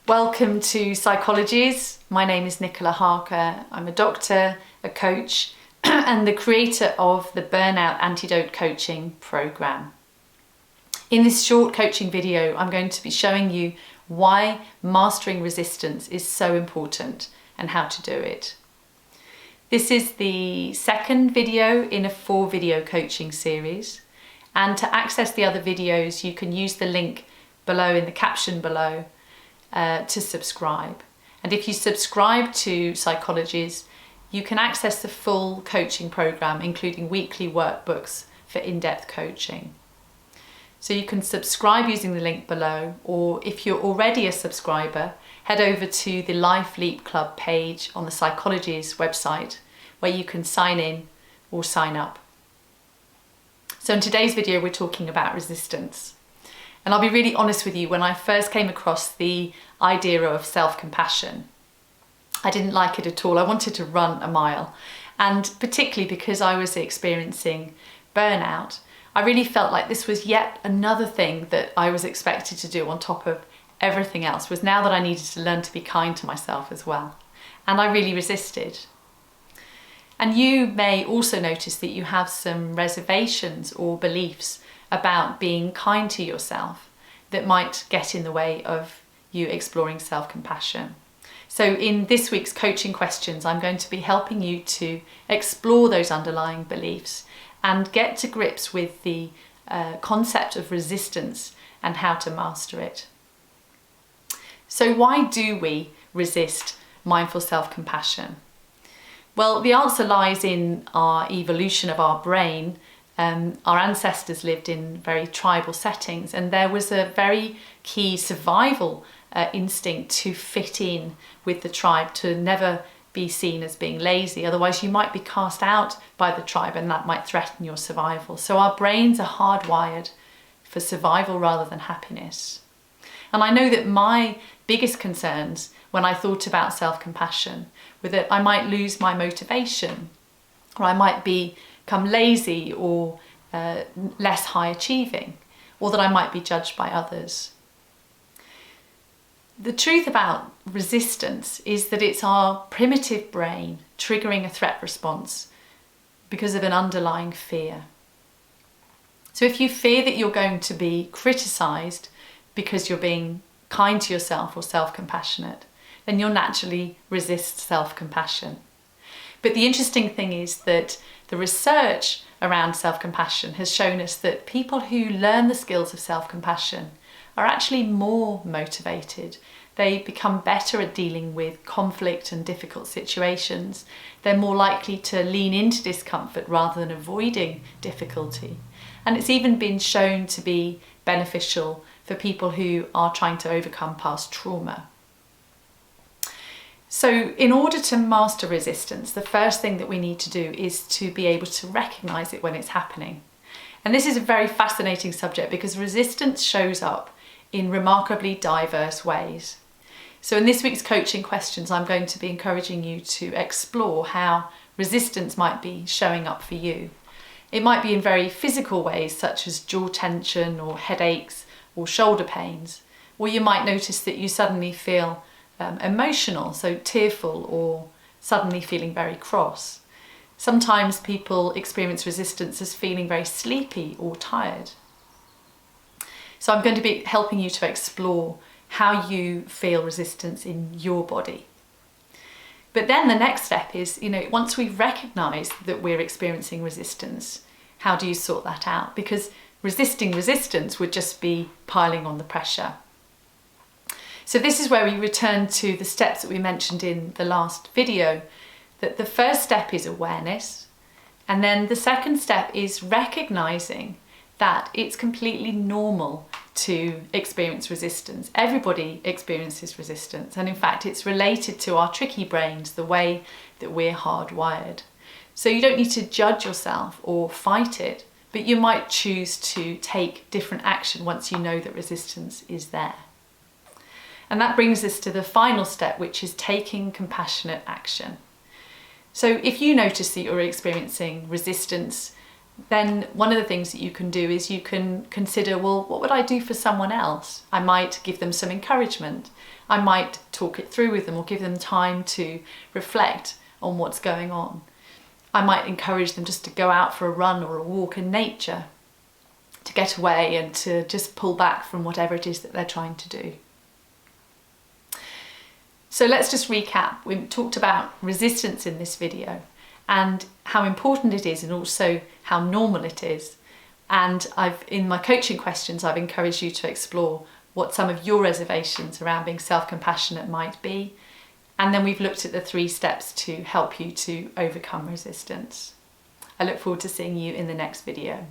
Welcome to Psychologies. My name is Nicola Harker. I'm a doctor, a coach, and the creator of the Burnout Antidote coaching program. In this short coaching video, I'm going to be showing you why mastering resistance is so important and how to do it. This is the second video in a 4-video coaching series. And to access the other videos, you can use the link below in the caption below to subscribe. And if you subscribe to Psychologies, you can access the full coaching program, including weekly workbooks for in-depth coaching. So you can subscribe using the link below, or if you're already a subscriber, head over to the Life Leap Club page on the Psychologies website, where you can sign in or sign up. So in today's video, we're talking about resistance. And I'll be really honest with you, when I first came across the idea of self-compassion, I didn't like it at all. I wanted to run a mile. And particularly because I was experiencing burnout, I really felt like this was yet another thing that I was expected to do on top of everything else, was now that I needed to learn to be kind to myself as well. And I really resisted. And you may also notice that you have some reservations or beliefs about being kind to yourself that might get in the way of you exploring self-compassion. So in this week's coaching questions, I'm going to be helping you to explore those underlying beliefs and get to grips with the concept of resistance and how to master it. So why do we resist mindful self-compassion? Well, the answer lies in our evolution of our brain. Our ancestors lived in very tribal settings, and there was a very key survival instinct to fit in with the tribe, to never be seen as being lazy. Otherwise you might be cast out by the tribe and that might threaten your survival. So our brains are hardwired for survival rather than happiness. And I know that my biggest concerns when I thought about self-compassion were that I might lose my motivation, or I might become lazy or less high achieving, or that I might be judged by others. The truth about resistance is that it's our primitive brain triggering a threat response because of an underlying fear. So if you fear that you're going to be criticised because you're being kind to yourself or self-compassionate, then you'll naturally resist self-compassion. But the interesting thing is that the research around self-compassion has shown us that people who learn the skills of self-compassion are actually more motivated. They become better at dealing with conflict and difficult situations. They're more likely to lean into discomfort rather than avoiding difficulty. And it's even been shown to be beneficial for people who are trying to overcome past trauma. So in order to master resistance, the first thing that we need to do is to be able to recognize it when it's happening. And this is a very fascinating subject because resistance shows up in remarkably diverse ways. So in this week's coaching questions, I'm going to be encouraging you to explore how resistance might be showing up for you. It might be in very physical ways, such as jaw tension or headaches or shoulder pains, or you might notice that you suddenly feel emotional, so tearful, or suddenly feeling very cross. Sometimes people experience resistance as feeling very sleepy or tired. So I'm going to be helping you to explore how you feel resistance in your body. But then the next step is, once we've recognised that we're experiencing resistance, how do you sort that out? Because resisting resistance would just be piling on the pressure. So this is where we return to the steps that we mentioned in the last video, that the first step is awareness, and then the second step is recognising that it's completely normal to experience resistance. Everybody experiences resistance, and in fact it's related to our tricky brains, the way that we're hardwired. So you don't need to judge yourself or fight it, but you might choose to take different action once you know that resistance is there. And that brings us to the final step, which is taking compassionate action. So if you notice that you're experiencing resistance then one of the things that you can do is you can consider, well, what would I do for someone else? I might give them some encouragement. I might talk it through with them or give them time to reflect on what's going on. I might encourage them just to go out for a run or a walk in nature, to get away and to just pull back from whatever it is that they're trying to do. So let's just recap. We talked about resistance in this video and how important it is and also how normal it is. And in my coaching questions, I've encouraged you to explore what some of your reservations around being self-compassionate might be. And then we've looked at the 3 steps to help you to overcome resistance. I look forward to seeing you in the next video.